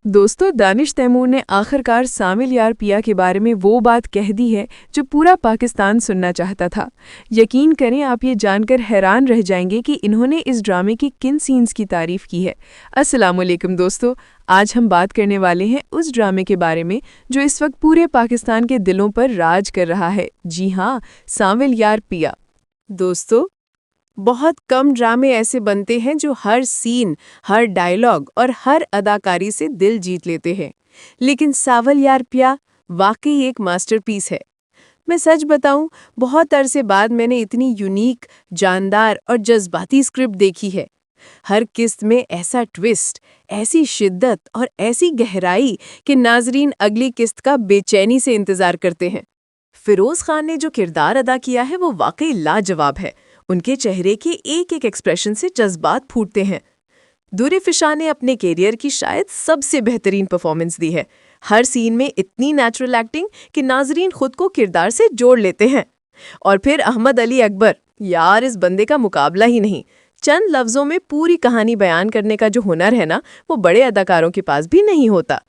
दोस्तों, दानिश तैमूर ने आखिरकार सामिल यार पिया के बारे में वो बात कह दी है जो पूरा पाकिस्तान सुनना चाहता था। यकीन करें, आप ये जानकर हैरान रह जाएंगे कि इन्होंने इस ड्रामे की किन सीन्स की तारीफ की है। अस्सलामुअलैकुम दोस्तों, आज हम बात करने वाले हैं उस ड्रामे के बारे में जो इस वक्त पूरे पाकिस्तान के दिलों पर राज कर रहा है। जी हाँ, सामिल यार पिया। दोस्तों, बहुत कम ड्रामे ऐसे बनते हैं जो हर सीन, हर डायलॉग और हर अदाकारी से दिल जीत लेते हैं, लेकिन सावल यार पिया वाकई एक मास्टरपीस है। मैं सच बताऊं, बहुत अरसे बाद मैंने इतनी यूनिक, जानदार और जज्बाती स्क्रिप्ट देखी है। हर किस्त में ऐसा ट्विस्ट, ऐसी शिद्दत और ऐसी गहराई कि नाजरीन अगली किस्त का बेचैनी से इंतजार करते हैं। फिरोज खान ने जो किरदार अदा किया है वो वाकई लाजवाब है। उनके चेहरे के एक एक एक्सप्रेशन से जज्बात फूटते हैं। दुरे फिशा ने अपने कैरियर की शायद सबसे बेहतरीन परफॉर्मेंस दी है। हर सीन में इतनी नेचुरल एक्टिंग कि नाजरीन खुद को किरदार से जोड़ लेते हैं। और फिर अहमद अली अकबर, यार इस बंदे का मुकाबला ही नहीं। चंद लफ्जों में पूरी कहानी बयान करने का जो हुनर है ना, वो बड़े अदाकारों के पास भी नहीं होता।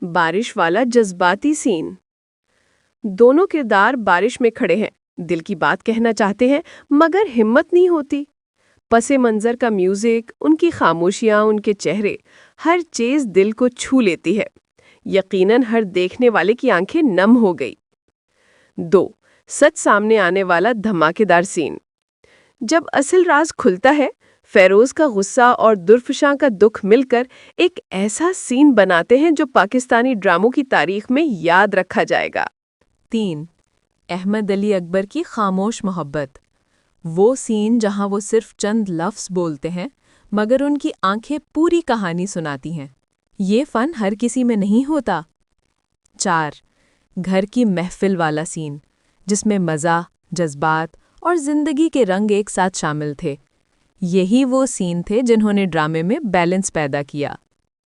बारिश वाला जज्बाती सीन। दोनों किरदार बारिश में खड़े हैं, दिल की बात कहना चाहते हैं मगर हिम्मत नहीं होती। पसे मंजर का म्यूजिक, उनकी खामोशियां, उनके चेहरे, हर चीज दिल को छू लेती है। यकीनन हर देखने वाले की आंखें नम हो गई। 2. सच सामने आने वाला धमाकेदार सीन। जब असल राज खुलता है, फेरोज का गुस्सा और दुर्फिशां का दुख मिलकर एक ऐसा सीन बनाते हैं जो पाकिस्तानी ड्रामों की तारीख में याद रखा जाएगा। 3. अहमद अली अकबर की खामोश मोहब्बत। वो सीन जहां वो सिर्फ चंद लफ्ज़ बोलते हैं मगर उनकी आंखें पूरी कहानी सुनाती हैं। ये फ़न हर किसी में नहीं होता। 4. घर की महफिल वाला सीन, जिसमें मज़ा, जज्बात और ज़िंदगी के रंग एक साथ शामिल थे। यही वो सीन थे जिन्होंने ड्रामे में बैलेंस पैदा किया।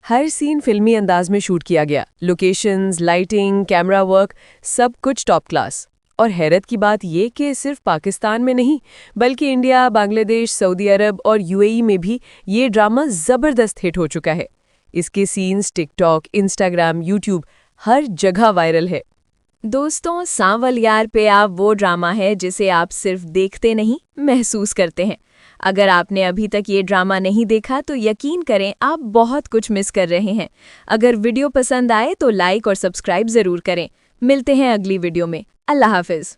हर सीन फिल्मी अंदाज में शूट किया गया। लोकेशंस, लाइटिंग, कैमरा वर्क, सब कुछ टॉप क्लास। और हैरत की बात ये कि सिर्फ पाकिस्तान में नहीं बल्कि इंडिया, बांग्लादेश, सऊदी अरब और यूएई में भी ये ड्रामा ज़बरदस्त हिट हो चुका है। इसके सीन्स टिकटॉक, इंस्टाग्राम, यूट्यूब हर जगह वायरल है। दोस्तों, सावल यार पिया वो ड्रामा है जिसे आप सिर्फ देखते नहीं, महसूस करते हैं। अगर आपने अभी तक ये ड्रामा नहीं देखा तो यकीन करें आप बहुत कुछ मिस कर रहे हैं। अगर वीडियो पसंद आए तो लाइक और सब्सक्राइब ज़रूर करें। मिलते हैं अगली वीडियो में। अल्लाह हाफिज़।